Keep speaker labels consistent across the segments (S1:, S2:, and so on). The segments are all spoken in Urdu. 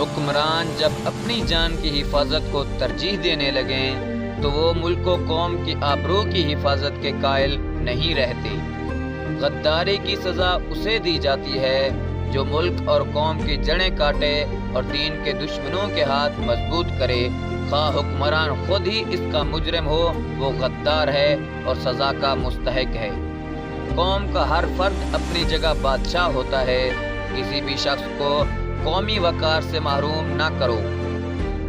S1: حکمران جب اپنی جان کی حفاظت کو ترجیح دینے لگیں تو وہ ملک و قوم کی آبرو کی حفاظت کے قائل نہیں رہتے۔ غداری کی سزا اسے دی جاتی ہے جو ملک اور قوم کی جڑیں کاٹے اور دین کے دشمنوں کے ہاتھ مضبوط کرے، خواہ حکمران خود ہی اس کا مجرم ہو، وہ غدار ہے اور سزا کا مستحق ہے۔ قوم کا ہر فرد اپنی جگہ بادشاہ ہوتا ہے، کسی بھی شخص کو قومی وقار سے محروم نہ کرو۔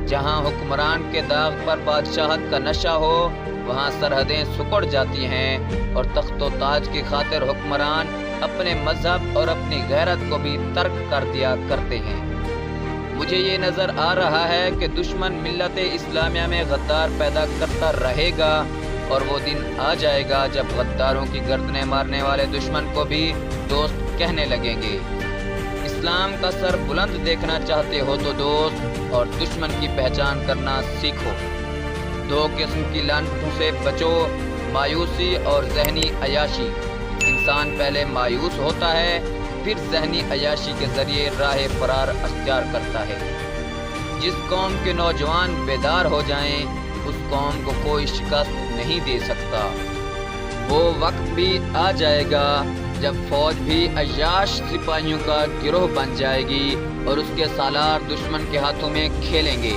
S1: جہاں حکمران کے داغ پر بادشاہت کا نشہ ہو، وہاں سرحدیں سکڑ جاتی ہیں اور تخت و تاج کی خاطر حکمران اپنے مذہب اور اپنی غیرت کو بھی ترک کر دیا کرتے ہیں۔ مجھے یہ نظر آ رہا ہے کہ دشمن ملت اسلامیہ میں غدار پیدا کرتا رہے گا، اور وہ دن آ جائے گا جب غداروں کی گردنیں مارنے والے دشمن کو بھی دوست کہنے لگیں گے۔ اسلام کا سر بلند دیکھنا چاہتے ہو تو دوست اور دشمن کی پہچان کرنا سیکھو۔ دو قسم کی لعنتوں سے بچو، مایوسی اور ذہنی عیاشی۔ انسان پہلے مایوس ہوتا ہے، پھر ذہنی عیاشی کے ذریعے راہ فرار اختیار کرتا ہے۔ جس قوم کے نوجوان بیدار ہو جائیں، اس قوم کو کوئی شکست نہیں دے سکتا۔ وہ وقت بھی آ جائے گا جب فوج بھی عیاش سپاہیوں کا گروہ بن جائے گی اور اس کے سالار دشمن کے ہاتھوں میں کھیلیں گے۔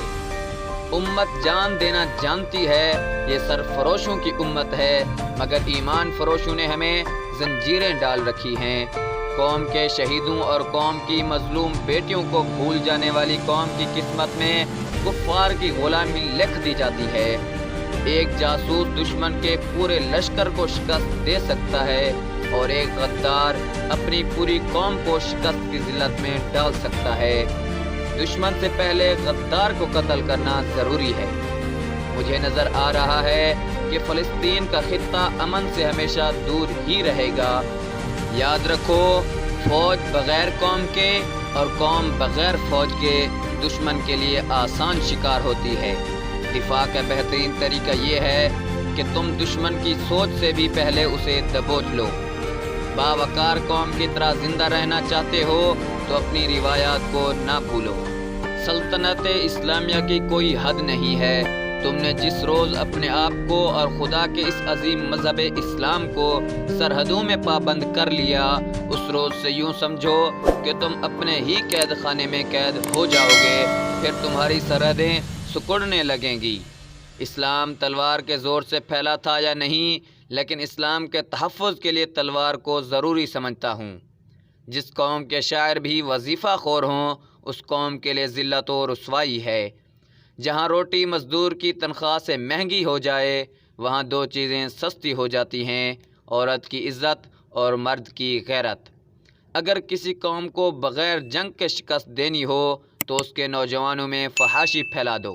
S1: امت جان دینا جانتی ہے، یہ سرفروشوں کی امت ہے، مگر ایمان فروشوں نے ہمیں زنجیریں ڈال رکھی ہیں۔ قوم کے شہیدوں اور قوم کی مظلوم بیٹیوں کو بھول جانے والی قوم کی قسمت میں کفار کی غلامی لکھ دی جاتی ہے۔ ایک جاسوس دشمن کے پورے لشکر کو شکست دے سکتا ہے اور ایک غدار اپنی پوری قوم کو شکست کی ذلت میں ڈال سکتا ہے۔ دشمن سے پہلے غدار کو قتل کرنا ضروری ہے۔ مجھے نظر آ رہا ہے کہ فلسطین کا خطہ امن سے ہمیشہ دور ہی رہے گا۔ یاد رکھو، فوج بغیر قوم کے اور قوم بغیر فوج کے دشمن کے لیے آسان شکار ہوتی ہے۔ دفاع کا بہترین طریقہ یہ ہے کہ تم دشمن کی سوچ سے بھی پہلے اسے دبوچ لو۔ باوقار قوم کی طرح زندہ رہنا چاہتے ہو تو اپنی روایات کو نہ بھولو۔ سلطنت اسلامیہ کی کوئی حد نہیں ہے۔ تم نے جس روز اپنے آپ کو اور خدا کے اس عظیم مذہب اسلام کو سرحدوں میں پابند کر لیا، اس روز سے یوں سمجھو کہ تم اپنے ہی قید خانے میں قید ہو جاؤ گے، پھر تمہاری سرحدیں سکڑنے لگیں گی۔ اسلام تلوار کے زور سے پھیلا تھا یا نہیں، لیکن اسلام کے تحفظ کے لیے تلوار کو ضروری سمجھتا ہوں۔ جس قوم کے شاعر بھی وظیفہ خور ہوں، اس قوم کے لیے ذلت و رسوائی ہے۔ جہاں روٹی مزدور کی تنخواہ سے مہنگی ہو جائے، وہاں دو چیزیں سستی ہو جاتی ہیں: عورت کی عزت اور مرد کی غیرت۔ اگر کسی قوم کو بغیر جنگ کے شکست دینی ہو تو اس کے نوجوانوں میں فحاشی پھیلا دو۔